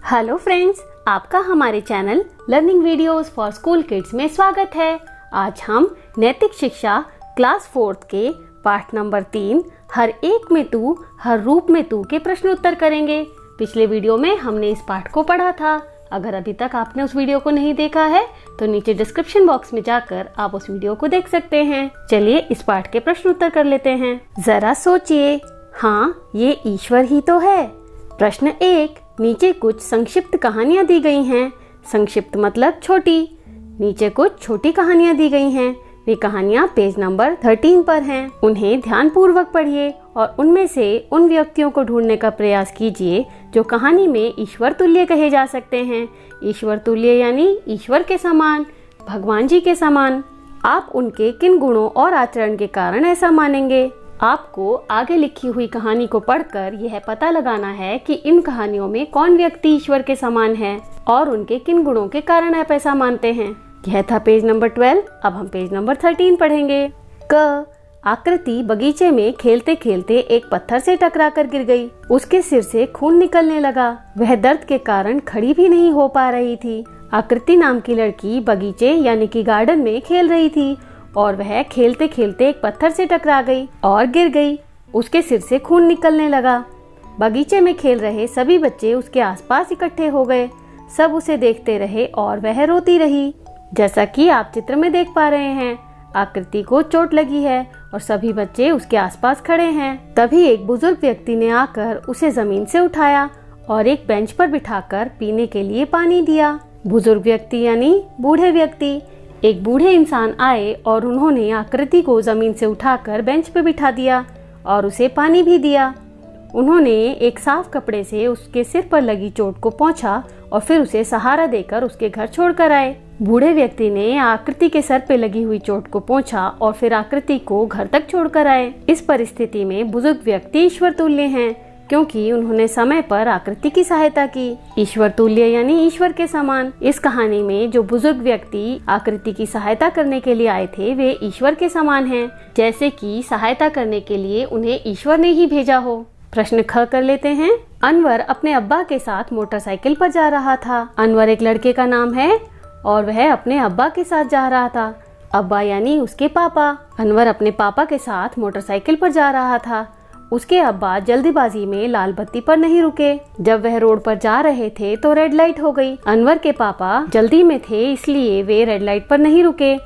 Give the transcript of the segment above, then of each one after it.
Hello friends, आपका हमारे channel learning videos for school kids में स्वागत है। आज हम नैतिक शिक्षा क्लास 4 के पाठ नंबर 3 हर एक में तू हर रूप में तू के प्रश्न उत्तर करेंगे। पिछले वीडियो में हमने इस पाठ को पढ़ा था। अगर अभी तक आपने उस वीडियो को नहीं देखा है तो नीचे डिस्क्रिप्शन बॉक्स में जाकर आप उस वीडियो को देख सकते हैं। चलिए इस पाठ के प्रश्न उत्तर कर लेते हैं। जरा सोचिए, हाँ ये ईश्वर ही तो है। प्रश्न 1, नीचे कुछ संक्षिप्त कहानियां दी गई हैं। संक्षिप्त मतलब छोटी। नीचे कुछ छोटी कहानियां दी गई हैं। वे कहानियां पेज नंबर 13 पर हैं। उन्हें ध्यान पूर्वक पढ़िए और उनमें से उन व्यक्तियों को ढूंढने का प्रयास कीजिए जो कहानी में ईश्वर तुल्य कहे जा सकते हैं। ईश्वर तुल्य यानी ईश्वर के समान, भगवान जी के समान। आप उनके किन गुणों और आचरण के कारण ऐसा मानेंगे? आपको आगे लिखी हुई कहानी को पढ़कर यह पता लगाना है कि इन कहानियों में कौन व्यक्ति ईश्वर के समान है और उनके किन गुणों के कारण आप ऐसा मानते हैं। यह था पेज नंबर 12। अब हम पेज नंबर 13 पढ़ेंगे। क, आकृति बगीचे में खेलते खेलते एक पत्थर से टकराकर गिर गई। उसके सिर से खून निकलने लगा। वह दर्द के कारण खड़ी भी नहीं हो पा रही थी। आकृति नाम की लड़की बगीचे यानी कि गार्डन में खेल रही थी और वह खेलते खेलते एक पत्थर से टकरा गई और गिर गई। उसके सिर से खून निकलने लगा। बगीचे में खेल रहे सभी बच्चे उसके आसपास इकट्ठे हो गए। सब उसे देखते रहे और वह रोती रही। जैसा कि आप चित्र में देख पा रहे हैं, आकृति को चोट लगी है और सभी बच्चे उसके आसपास खड़े हैं। तभी एक बुजुर्ग व्यक्ति ने आकर उसे जमीन से उठाया और एक बेंच पर बिठाकर पीने के लिए पानी दिया। बुजुर्ग व्यक्ति यानी बूढ़े व्यक्ति। एक बूढ़े इंसान आए और उन्होंने आकृति को जमीन से उठाकर बेंच पर बिठा दिया और उसे पानी भी दिया। उन्होंने एक साफ कपड़े से उसके सिर पर लगी चोट को पोंछा और फिर उसे सहारा देकर उसके घर छोड़कर आए। बूढ़े व्यक्ति ने आकृति के सर पे लगी हुई चोट को पोंछा और फिर आकृति को घर तक छोड़कर आए। इस परिस्थिति में बुजुर्ग व्यक्ति ईश्वर तुल्य हैं क्योंकि उन्होंने समय पर आकृति की सहायता की। ईश्वर तुल्य यानी ईश्वर के समान। इस कहानी में जो बुजुर्ग व्यक्ति आकृति की सहायता करने के लिए आए थे वे ईश्वर के समान हैं, जैसे कि सहायता करने के लिए उन्हें ईश्वर ने ही भेजा हो। प्रश्न ख कर लेते हैं। अनवर अपने अब्बा के साथ मोटरसाइकिल पर जा रहा था। अनवर एक लड़के का नाम है और वह अपने अब्बा के साथ जा रहा था। अब्बा यानी उसके पापा। अनवर अपने पापा के साथ मोटरसाइकिल पर जा रहा था। उसके अब्बा जल्दीबाजी में लाल बत्ती पर नहीं रुके। जब वह रोड पर जा रहे थे तो रेड लाइट हो गई। अनवर के पापा जल्दी में थे इसलिए वे रेड लाइट पर नहीं रुके।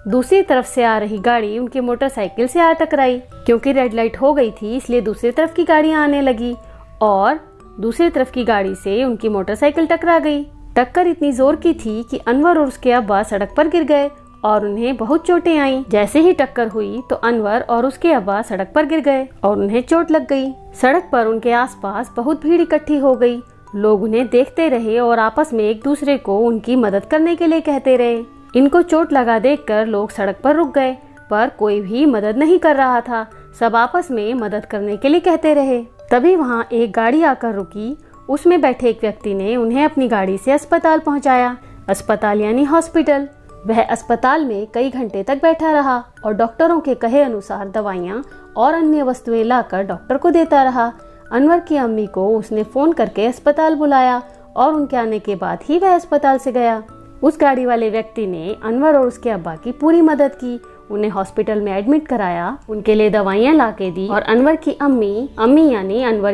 दूसरी तरफ से आ रही गाड़ी उनकी मोटरसाइकिल से आ टकराई। क्योंकि रेड लाइट हो गई थी इसलिए दूसरी तरफ की गाड़ियां आने लगी और दूसरी तरफ की गाड़ी से उनकी मोटरसाइकिल टकरा गई। टक्कर इतनी जोर की थी कि अनवर और उसके अब्बा सड़क पर गिर गए और उन्हें बहुत चोटें आईं। जैसे ही टक्कर हुई तो अनवर और उसके अब्बा सड़क पर गिर गए और उन्हें चोट लग गई। सड़क पर उनके आसपास बहुत भीड़ इकट्ठी हो गई। लोग उन्हें देखते रहे और आपस में एक दूसरे को उनकी मदद करने के लिए कहते रहे। इनको चोट लगा देखकर लोग सड़क पर रुक गए, पर कोई भी मदद नहीं कर रहा था। सब आपस में मदद करने के लिए कहते रहे। तभी वहाँ एक गाड़ी आकर रुकी। उसमें बैठे एक व्यक्ति ने उन्हें अपनी गाड़ी से अस्पताल पहुँचाया। अस्पताल यानी हॉस्पिटल। वह अस्पताल में कई घंटे तक बैठा रहा और डॉक्टरों के कहे अनुसार दवाइयाँ और अन्य वस्तुएं लाकर डॉक्टर को देता रहा। अनवर की अम्मी को उसने फोन करके अस्पताल बुलाया और उनके आने के बाद ही वह अस्पताल से गया। उस गाड़ी वाले व्यक्ति ने अनवर और उसके अब्बा की पूरी मदद की। उन्हें हॉस्पिटल में एडमिट कराया, उनके लिए दवाइयाँ ला के दी और अनवर की अम्मी यानी अनवर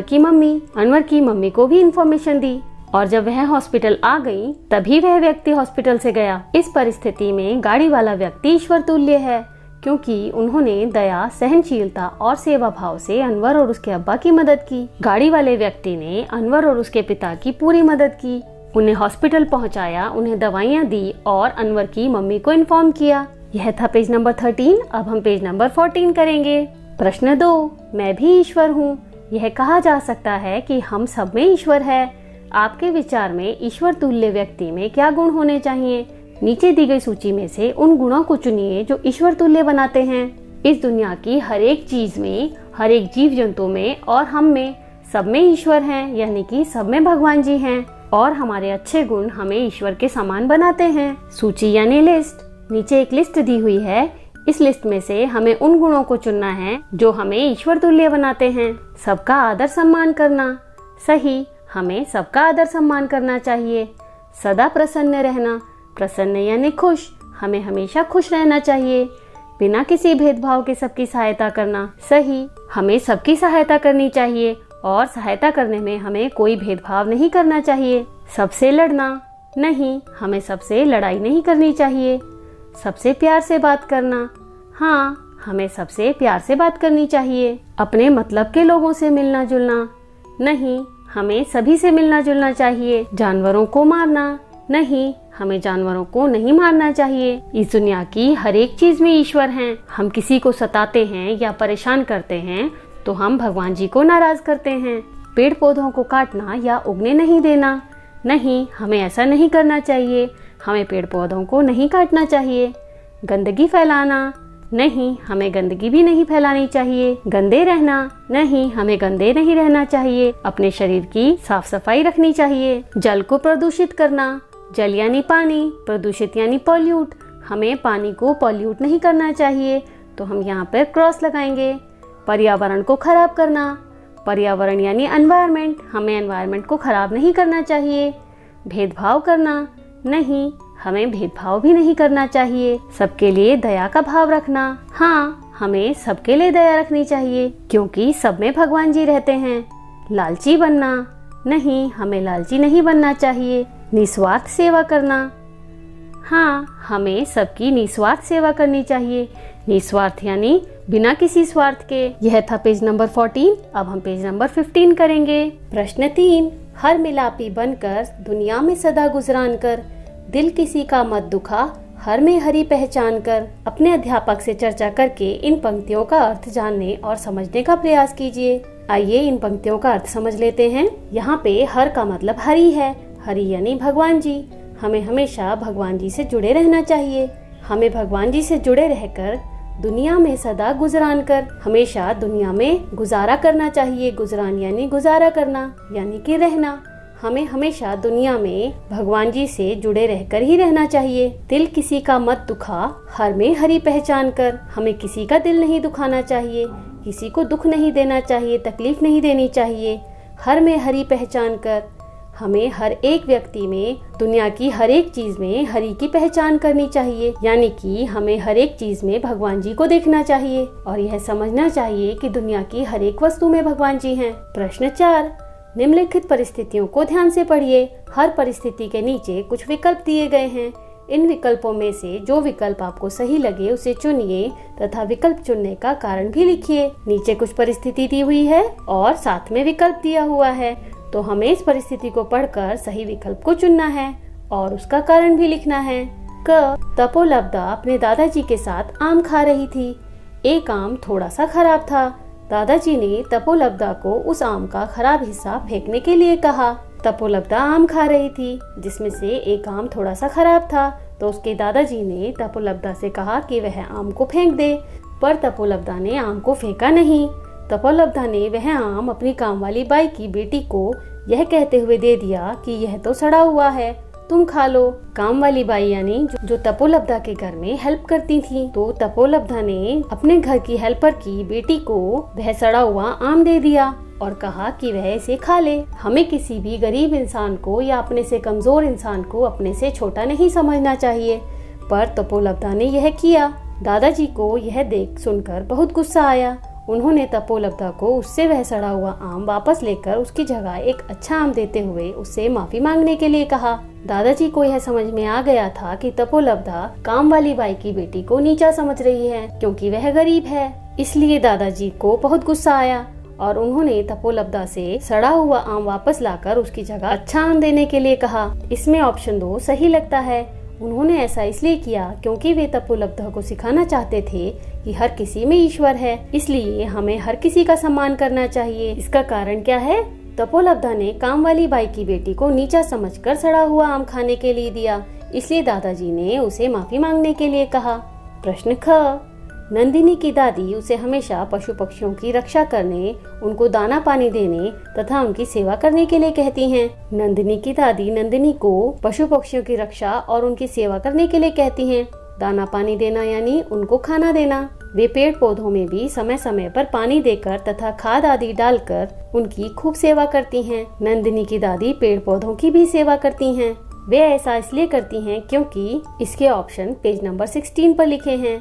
की मम्मी को भी इन्फॉर्मेशन दी। और जब वह हॉस्पिटल आ गई तभी वह व्यक्ति हॉस्पिटल से गया। इस परिस्थिति में गाड़ी वाला व्यक्ति ईश्वर तुल्य है क्योंकि उन्होंने दया, सहनशीलता और सेवा भाव से अनवर और उसके अब्बा की मदद की। गाड़ी वाले व्यक्ति ने अनवर और उसके पिता की पूरी मदद की, उन्हें हॉस्पिटल पहुंचाया, उन्हें दवाइयाँ दी और अनवर की मम्मी को इन्फॉर्म किया। यह था पेज नंबर 13। अब हम पेज नंबर 14 करेंगे। प्रश्न 2, मैं भी ईश्वर हूँ। यह कहा जा सकता है कि हम सब में ईश्वर है। आपके विचार में ईश्वर तुल्य व्यक्ति में क्या गुण होने चाहिए? नीचे दी गई सूची में से उन गुणों को चुनिए जो ईश्वर तुल्य बनाते हैं। इस दुनिया की हर एक चीज में, हर एक जीव जंतु में और हम में, सब में ईश्वर हैं, यानी कि सब में भगवान जी हैं और हमारे अच्छे गुण हमें ईश्वर के समान बनाते हैं। सूची यानी लिस्ट। नीचे एक लिस्ट दी हुई है। इस लिस्ट में से हमें उन गुणों को चुनना है जो हमें ईश्वर तुल्य बनाते हैं। सबका आदर सम्मान करना, सही, हमें सबका आदर सम्मान करना चाहिए। सदा प्रसन्न रहना, प्रसन्न यानी खुश, हमें हमेशा खुश रहना चाहिए। बिना किसी भेदभाव के सबकी सहायता करना, सही, हमें सबकी सहायता करनी चाहिए और सहायता करने में हमें कोई भेदभाव नहीं करना चाहिए। सबसे लड़ना, नहीं, हमें सबसे लड़ाई नहीं करनी चाहिए। सबसे प्यार से बात करना, हाँ, हमें सबसे प्यार से बात करनी चाहिए। अपने मतलब के लोगों से मिलना जुलना, नहीं, हमें सभी से मिलना जुलना चाहिए। जानवरों को मारना, नहीं, हमें जानवरों को नहीं मारना चाहिए। इस दुनिया की हर एक चीज में ईश्वर हैं। हम किसी को सताते हैं या परेशान करते हैं तो हम भगवान जी को नाराज करते हैं। पेड़ पौधों को काटना या उगने नहीं देना, नहीं, हमें ऐसा नहीं करना चाहिए। हमें पेड़ पौधों को नहीं काटना चाहिए। गंदगी फैलाना, नहीं, हमें गंदगी भी नहीं फैलानी चाहिए। गंदे रहना, नहीं, हमें गंदे नहीं रहना चाहिए। अपने शरीर की साफ सफाई रखनी चाहिए। जल को प्रदूषित करना, जल यानी पानी, प्रदूषित यानी पॉल्यूट, हमें पानी को पॉल्यूट नहीं करना चाहिए, तो हम यहाँ पर क्रॉस लगाएंगे। पर्यावरण को खराब करना, पर्यावरण यानी एनवायरनमेंट, हमें एनवायरनमेंट को खराब नहीं करना चाहिए। भेदभाव करना, नहीं, हमें भेदभाव भी नहीं करना चाहिए। सबके लिए दया का भाव रखना, हाँ, हमें सबके लिए दया रखनी चाहिए क्योंकि सब में भगवान जी रहते हैं। लालची बनना, नहीं, हमें लालची नहीं बनना चाहिए। निस्वार्थ सेवा करना, हाँ, हमें सबकी निस्वार्थ सेवा करनी चाहिए। निस्वार्थ यानी बिना किसी स्वार्थ के। यह था पेज नंबर 14। अब हम पेज नंबर 15 करेंगे। प्रश्न 3, हर मिलापी बनकर दुनिया में सदा गुजरान कर, दिल किसी का मत दुखा, हर में हरी पहचान कर। अपने अध्यापक से चर्चा करके इन पंक्तियों का अर्थ जानने और समझने का प्रयास कीजिए। आइए इन पंक्तियों का अर्थ समझ लेते हैं। यहाँ पे हर का मतलब हरि है। हरि यानी भगवान जी। हमें हमेशा भगवान जी से जुड़े रहना चाहिए। हमें भगवान जी से जुड़े रहकर दुनिया में सदा गुजरान कर, हमेशा दुनिया में गुजारा करना चाहिए। गुजरान यानी गुजारा करना, यानी कि रहना। हमें हमेशा दुनिया में भगवान जी से जुड़े रहकर ही रहना चाहिए। दिल किसी का मत दुखा, हर में हरी पहचान कर, हमें किसी का दिल नहीं दुखाना चाहिए, किसी को दुख नहीं देना चाहिए, तकलीफ नहीं देनी चाहिए। हर में हरी पहचान कर, हमें हर एक व्यक्ति में, दुनिया की हर एक चीज में हरि की पहचान करनी चाहिए, यानी कि हमें हर एक चीज में भगवान जी को देखना चाहिए और यह समझना चाहिए कि दुनिया की हर एक वस्तु में भगवान जी हैं। प्रश्न 4, निम्नलिखित परिस्थितियों को ध्यान से पढ़िए। हर परिस्थिति के नीचे कुछ विकल्प दिए गए हैं। इन विकल्पों में से जो विकल्प आपको सही लगे उसे चुनिए तथा विकल्प चुनने का कारण भी लिखिए। नीचे कुछ परिस्थिति दी हुई है और साथ में विकल्प दिया हुआ है, तो हमें इस परिस्थिति को पढ़कर सही विकल्प को चुनना है और उसका कारण भी लिखना है। क, तपोलब्धा अपने दादाजी के साथ आम खा रही थी। एक आम थोड़ा सा खराब था। दादाजी ने तपोलब्धा को उस आम का खराब हिस्सा फेंकने के लिए कहा। तपोलब्धा आम खा रही थी जिसमें से एक आम थोड़ा सा खराब था, तो उसके दादाजी ने तपोलब्धा से कहा कि वह आम को फेंक दे, पर तपोलब्धा ने आम को फेंका नहीं। तपोलब्धा ने वह आम अपनी काम वाली बाई की बेटी को यह कहते हुए दे दिया कि यह तो सड़ा हुआ है, तुम खा लो। काम वाली बाई यानी जो तपोलब्धा के घर में हेल्प करती थी, तो तपोलब्धा ने अपने घर की हेल्पर की बेटी को वह सड़ा हुआ आम दे दिया और कहा कि वह इसे खा ले। हमें किसी भी गरीब इंसान को या अपने से कमजोर इंसान को अपने से छोटा नहीं समझना चाहिए, पर तपोलब्धा ने यह किया। दादाजी को यह देख सुनकर बहुत गुस्सा आया। उन्होंने तपोलब्धा को उससे वह सड़ा हुआ आम वापस लेकर उसकी जगह एक अच्छा आम देते हुए उससे माफी मांगने के लिए कहा। दादाजी को यह समझ में आ गया था कि तपोलब्धा काम वाली बाई की बेटी को नीचा समझ रही है क्योंकि वह गरीब है। इसलिए दादाजी को बहुत गुस्सा आया और उन्होंने तपोलब्धा से सड़ा हुआ आम वापस लाकर उसकी जगह अच्छा आम देने के लिए कहा। इसमें ऑप्शन 2 सही लगता है। उन्होंने ऐसा इसलिए किया क्योंकि वे तपोलब्धा को सिखाना चाहते थे कि हर किसी में ईश्वर है, इसलिए हमें हर किसी का सम्मान करना चाहिए। इसका कारण क्या है? तपोलब्धा ने काम वाली बाई की बेटी को नीचा समझकर सड़ा हुआ आम खाने के लिए दिया, इसलिए दादाजी ने उसे माफी मांगने के लिए कहा। प्रश्न ख, नंदिनी की दादी उसे हमेशा पशु पक्षियों की रक्षा करने, उनको दाना पानी देने तथा उनकी सेवा करने के लिए कहती हैं। नंदिनी की दादी नंदिनी को पशु पक्षियों की रक्षा और उनकी सेवा करने के लिए कहती हैं। दाना पानी देना यानी उनको खाना देना। वे पेड़ पौधों में भी समय समय पर पानी देकर तथा खाद आदि डालकर उनकी खूब सेवा करती हैं। नंदिनी की दादी पेड़ पौधों की भी सेवा करती हैं। वे ऐसा इसलिए करती हैं क्योंकि इसके ऑप्शन पेज नंबर 16 पर लिखे हैं।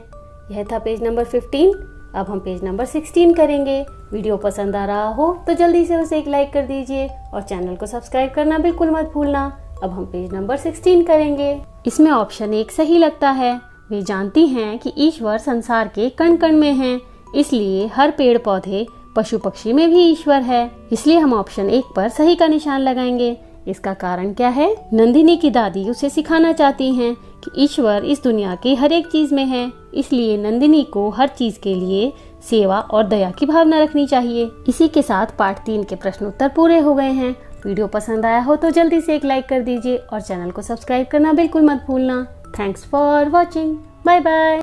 यह था पेज नंबर 15। अब हम पेज नंबर 16 करेंगे। वीडियो पसंद आ रहा हो तो जल्दी से उसे एक लाइक कर दीजिए और चैनल को सब्सक्राइब करना बिल्कुल मत भूलना। अब हम पेज नंबर 16 करेंगे। इसमें ऑप्शन 1 सही लगता है। वे जानती हैं कि ईश्वर संसार के कण कण में हैं, इसलिए हर पेड़ पौधे पशु पक्षी में भी ईश्वर है, इसलिए हम ऑप्शन 1 पर सही का निशान लगाएंगे। इसका कारण क्या है? नंदिनी की दादी उसे सिखाना चाहती हैं कि ईश्वर इस दुनिया की हर एक चीज में है, इसलिए नंदिनी को हर चीज के लिए सेवा और दया की भावना रखनी चाहिए। इसी के साथ पार्ट 3 के प्रश्न उत्तर पूरे हो गए हैं। वीडियो पसंद आया हो तो जल्दी से एक लाइक कर दीजिए और चैनल को सब्सक्राइब करना बिल्कुल मत भूलना। Thanks for watching. Bye bye.